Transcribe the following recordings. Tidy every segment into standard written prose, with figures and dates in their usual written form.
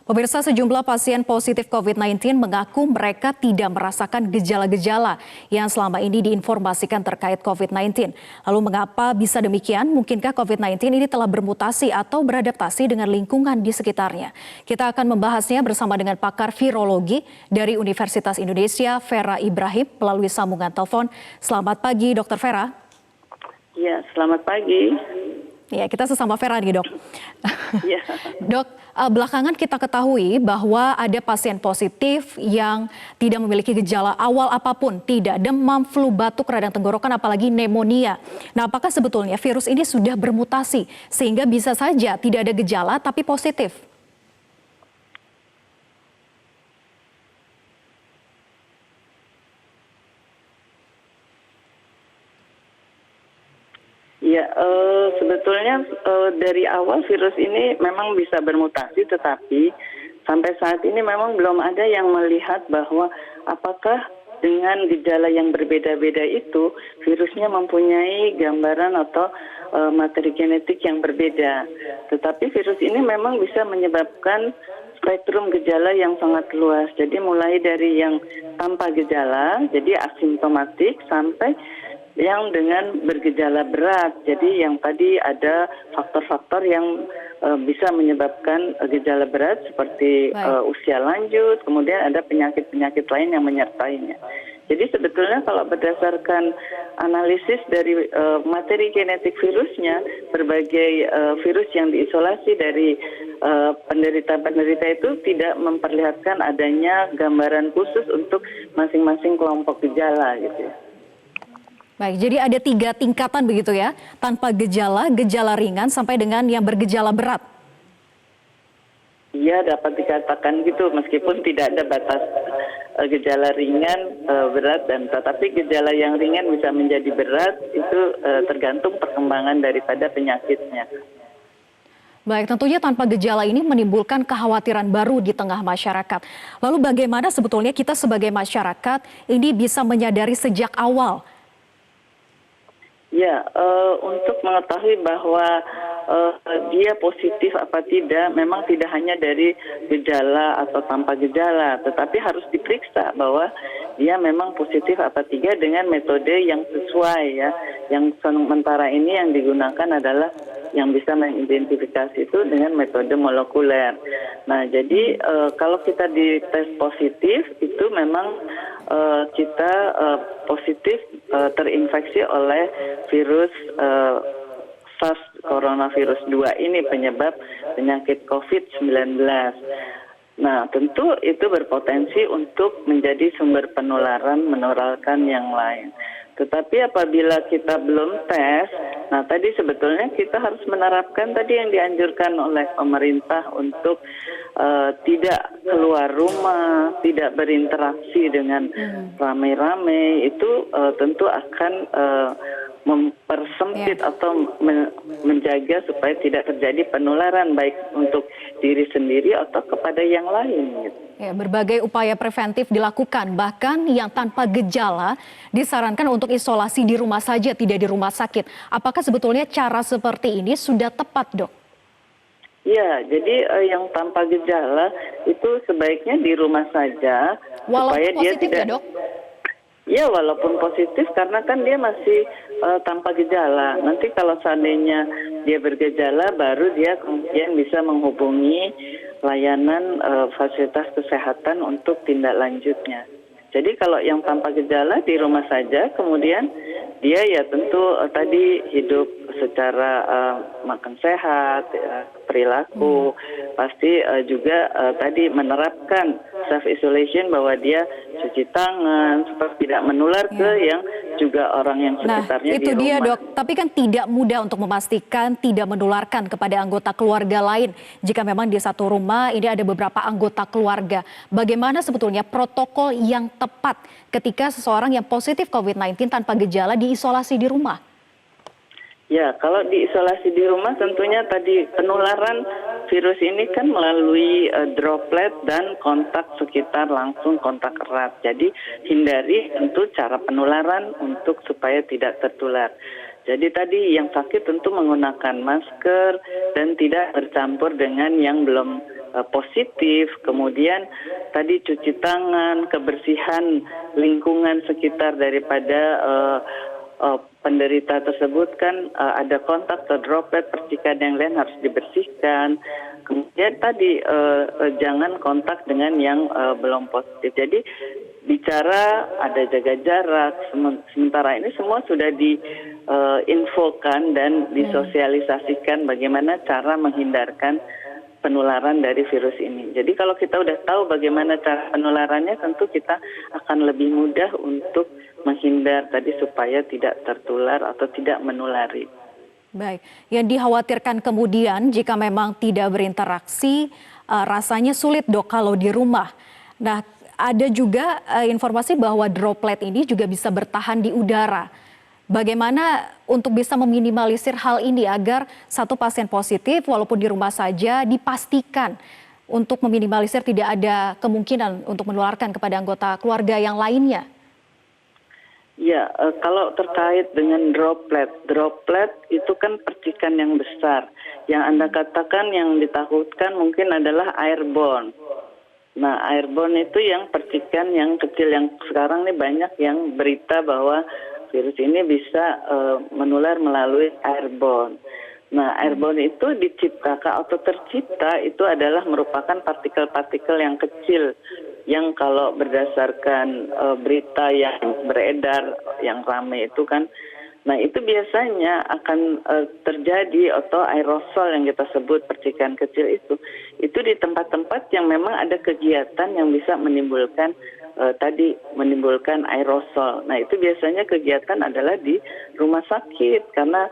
Pemirsa, sejumlah pasien positif COVID-19 mengaku mereka tidak merasakan gejala-gejala yang selama ini diinformasikan terkait COVID-19. Lalu mengapa bisa demikian? Mungkinkah COVID-19 ini telah bermutasi atau beradaptasi dengan lingkungan di sekitarnya? Kita akan membahasnya bersama dengan pakar virologi dari Universitas Indonesia, Vera Ibrahim, melalui sambungan telepon. Selamat pagi, Dr. Vera. Ya, selamat pagi. Ya, kita sesama Vera nih, Dok. Ya. Dok, belakangan kita ketahui bahwa ada pasien positif yang tidak memiliki gejala awal apapun, tidak demam, flu, batuk, radang tenggorokan, apalagi pneumonia. Nah, apakah sebetulnya virus ini sudah bermutasi sehingga bisa saja tidak ada gejala tapi positif? Ya, sebetulnya dari awal virus ini memang bisa bermutasi, tetapi sampai saat ini memang belum ada yang melihat bahwa apakah dengan gejala yang berbeda-beda itu virusnya mempunyai gambaran atau materi genetik yang berbeda. Tetapi virus ini memang bisa menyebabkan spektrum gejala yang sangat luas. Jadi mulai dari yang tanpa gejala, jadi asimptomatik, sampai yang dengan bergejala berat. Jadi yang tadi ada faktor-faktor yang bisa menyebabkan gejala berat seperti usia lanjut, kemudian ada penyakit-penyakit lain yang menyertainya. Jadi sebetulnya kalau berdasarkan analisis dari materi genetik virusnya, berbagai virus yang diisolasi dari penderita-penderita itu tidak memperlihatkan adanya gambaran khusus untuk masing-masing kelompok gejala gitu ya. Baik, jadi ada 3 tingkatan begitu ya, tanpa gejala, gejala ringan, sampai dengan yang bergejala berat. Iya, dapat dikatakan gitu, meskipun tidak ada batas gejala ringan, berat, dan tetapi gejala yang ringan bisa menjadi berat, itu tergantung perkembangan daripada penyakitnya. Baik, tentunya tanpa gejala ini menimbulkan kekhawatiran baru di tengah masyarakat. Lalu bagaimana sebetulnya kita sebagai masyarakat ini bisa menyadari sejak awal? Ya, untuk mengetahui bahwa dia positif apa tidak, memang tidak hanya dari gejala atau tanpa gejala, tetapi harus diperiksa bahwa dia memang positif apa tidak dengan metode yang sesuai ya. Yang sementara ini yang digunakan adalah yang bisa mengidentifikasi itu dengan metode molekuler. Nah, jadi kalau kita dites positif itu memang kita positif terinfeksi oleh virus SARS coronavirus 2 ini, penyebab penyakit COVID-19. Nah, tentu itu berpotensi untuk menjadi sumber penularan, menularkan yang lain. Tetapi apabila kita belum tes, nah tadi sebetulnya kita harus menerapkan tadi yang dianjurkan oleh pemerintah untuk tidak keluar rumah, tidak berinteraksi dengan ramai-ramai, itu tentu akan mempersempit atau menjaga supaya tidak terjadi penularan baik untuk diri sendiri atau kepada yang lain. Gitu. Ya, berbagai upaya preventif dilakukan, bahkan yang tanpa gejala disarankan untuk isolasi di rumah saja, tidak di rumah sakit. Apakah sebetulnya cara seperti ini sudah tepat, Dok? Ya, jadi yang tanpa gejala itu sebaiknya di rumah saja. Walaupun supaya dia positif tidak, ya, Dok? Ya, walaupun positif karena kan dia masih tanpa gejala. Nanti kalau seandainya dia bergejala, baru dia kemudian bisa menghubungi layanan fasilitas kesehatan untuk tindak lanjutnya. Jadi kalau yang tanpa gejala di rumah saja, kemudian dia ya tentu tadi hidup secara makan sehat, perilaku, pasti juga tadi menerapkan self isolation, bahwa dia cuci tangan supaya tidak menular ke yang juga orang yang sekitarnya di rumah. Nah, itu dia, Dok. Tapi kan tidak mudah untuk memastikan tidak menularkan kepada anggota keluarga lain. Jika memang di satu rumah ini ada beberapa anggota keluarga. Bagaimana sebetulnya protokol yang tepat ketika seseorang yang positif COVID-19 tanpa gejala diisolasi di rumah? Ya, kalau diisolasi di rumah tentunya tadi penularan virus ini kan melalui droplet dan kontak sekitar, langsung kontak erat. Jadi hindari tentu cara penularan untuk supaya tidak tertular. Jadi tadi yang sakit tentu menggunakan masker dan tidak bercampur dengan yang belum positif, kemudian tadi cuci tangan, kebersihan lingkungan sekitar daripada penderita tersebut kan ada kontak atau droplet, percikan yang lain harus dibersihkan. Kemudian tadi jangan kontak dengan yang belum positif. Jadi bicara ada jaga jarak, sementara ini semua sudah diinfokan dan disosialisasikan bagaimana cara menghindarkan penularan dari virus ini. Jadi kalau kita udah tahu bagaimana cara penularannya, tentu kita akan lebih mudah untuk menghindar tadi supaya tidak tertular atau tidak menulari. Baik, yang dikhawatirkan kemudian jika memang tidak berinteraksi, rasanya sulit dok kalau di rumah. Nah, ada juga informasi bahwa droplet ini juga bisa bertahan di udara. Bagaimana untuk bisa meminimalisir hal ini agar satu pasien positif walaupun di rumah saja dipastikan untuk meminimalisir tidak ada kemungkinan untuk menularkan kepada anggota keluarga yang lainnya? Ya, kalau terkait dengan droplet itu kan percikan yang besar. Yang Anda katakan yang ditakutkan mungkin adalah airborne. Nah, airborne itu yang percikan yang kecil, yang sekarang nih banyak yang berita bahwa virus ini bisa menular melalui airborne. Nah, airborne itu diciptakan atau tercipta itu adalah merupakan partikel-partikel yang kecil yang kalau berdasarkan berita yang beredar yang ramai itu kan, nah itu biasanya akan terjadi atau aerosol yang kita sebut percikan kecil itu di tempat-tempat yang memang ada kegiatan yang bisa menimbulkan menimbulkan aerosol. Nah itu biasanya kegiatan adalah di rumah sakit karena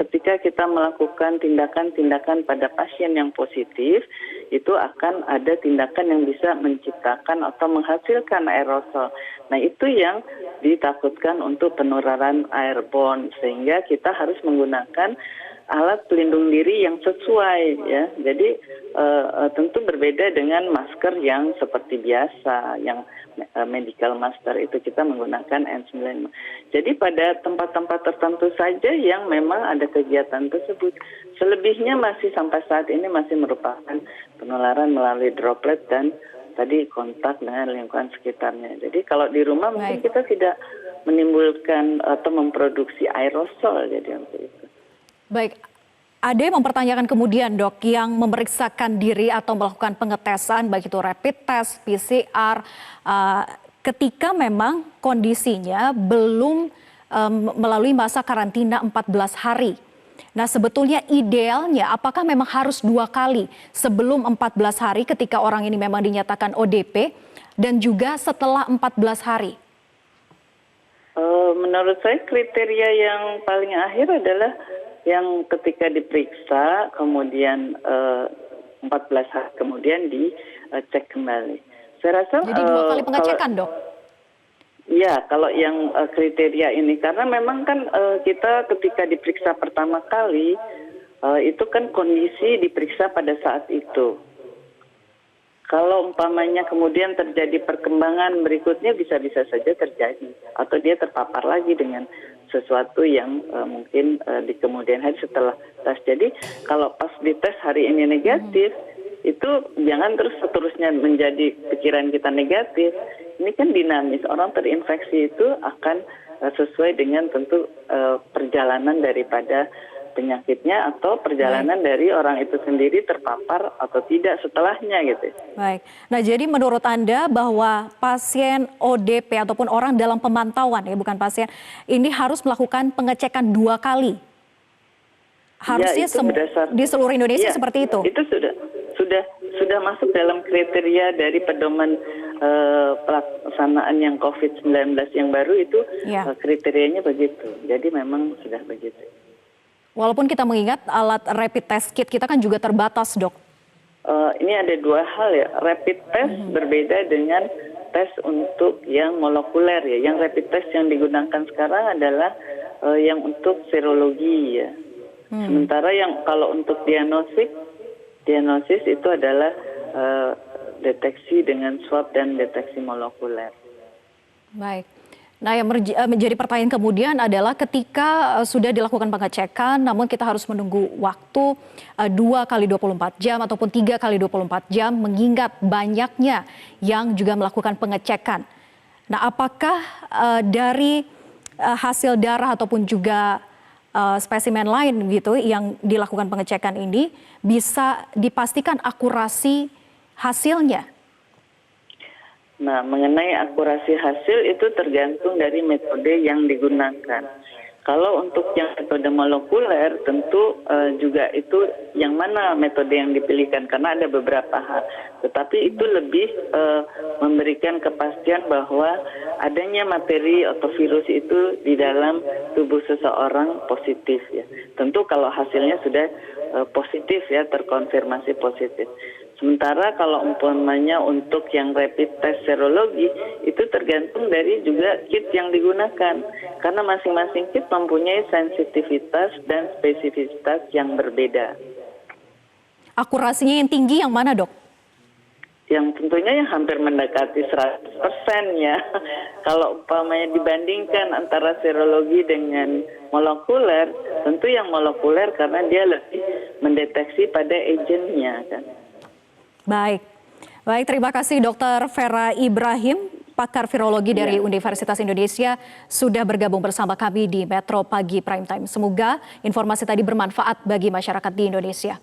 ketika kita melakukan tindakan-tindakan pada pasien yang positif itu akan ada tindakan yang bisa menciptakan atau menghasilkan aerosol. Nah itu yang ditakutkan untuk penularan airborne sehingga kita harus menggunakan alat pelindung diri yang sesuai ya. Jadi tentu berbeda dengan masker yang seperti biasa yang medical masker itu kita menggunakan N95. Jadi pada tempat-tempat tertentu saja yang memang ada kegiatan tersebut. Selebihnya masih sampai saat ini masih merupakan penularan melalui droplet dan tadi kontak dengan lingkungan sekitarnya. Jadi kalau di rumah mungkin kita tidak menimbulkan atau memproduksi aerosol jadi untuk itu. Baik, ada yang mempertanyakan kemudian dok yang memeriksakan diri atau melakukan pengetesan baik itu rapid test, PCR, ketika memang kondisinya belum melalui masa karantina 14 hari. Nah sebetulnya idealnya apakah memang harus 2 kali sebelum 14 hari ketika orang ini memang dinyatakan ODP dan juga setelah 14 hari? Menurut saya kriteria yang paling akhir adalah yang ketika diperiksa kemudian 14 hari kemudian dicek kembali. Saya rasa jadi 2 kali pengecekan dok? Ya kalau yang kriteria ini karena memang kan kita ketika diperiksa pertama kali itu kan kondisi diperiksa pada saat itu. Kalau umpamanya kemudian terjadi perkembangan berikutnya bisa-bisa saja terjadi atau dia terpapar lagi dengan sesuatu yang mungkin di kemudian hari setelah tes. Jadi kalau pas dites hari ini negatif, itu jangan terus-terusnya menjadi pikiran kita negatif. Ini kan dinamis, orang terinfeksi itu akan sesuai dengan tentu perjalanan daripada penyakitnya atau perjalanan dari orang itu sendiri terpapar atau tidak setelahnya gitu. Baik, nah jadi menurut Anda bahwa pasien ODP ataupun orang dalam pemantauan ya bukan pasien ini harus melakukan pengecekan 2 kali? Harusnya ya, di seluruh Indonesia ya, seperti itu? Itu sudah masuk dalam kriteria dari pedoman pelaksanaan yang COVID-19 yang baru itu kriterianya begitu. Jadi memang sudah begitu. Walaupun kita mengingat alat rapid test kit kita kan juga terbatas dok. Ini ada 2 hal ya. Rapid test berbeda dengan tes untuk yang molekuler ya. Yang rapid test yang digunakan sekarang adalah yang untuk serologi ya. Sementara yang kalau untuk diagnosis itu adalah deteksi dengan swab dan deteksi molekuler. Baik. Nah, yang menjadi pertanyaan kemudian adalah ketika sudah dilakukan pengecekan, namun kita harus menunggu waktu 2 kali 24 jam ataupun 3 kali 24 jam, mengingat banyaknya yang juga melakukan pengecekan. Nah, apakah dari hasil darah ataupun juga spesimen lain gitu yang dilakukan pengecekan ini bisa dipastikan akurasi hasilnya? Nah, mengenai akurasi hasil itu tergantung dari metode yang digunakan. Kalau untuk yang metode molekuler tentu juga itu yang mana metode yang dipilihkan karena ada beberapa hal. Tetapi itu lebih memberikan kepastian bahwa adanya materi atau virus itu di dalam tubuh seseorang positif ya. Tentu kalau hasilnya sudah positif ya, terkonfirmasi positif. Sementara kalau umpamanya untuk yang rapid test serologi itu tergantung dari juga kit yang digunakan. Karena masing-masing kit mempunyai sensitivitas dan spesifisitas yang berbeda. Akurasinya yang tinggi yang mana, Dok? Yang tentunya yang hampir mendekati 100% ya. Kalau umpamanya dibandingkan antara serologi dengan molekuler, tentu yang molekuler karena dia lebih mendeteksi pada agennya kan. Baik, terima kasih Dr. Vera Ibrahim, pakar virologi dari Universitas Indonesia, sudah bergabung bersama kami di Metro Pagi Prime Time. Semoga informasi tadi bermanfaat bagi masyarakat di Indonesia.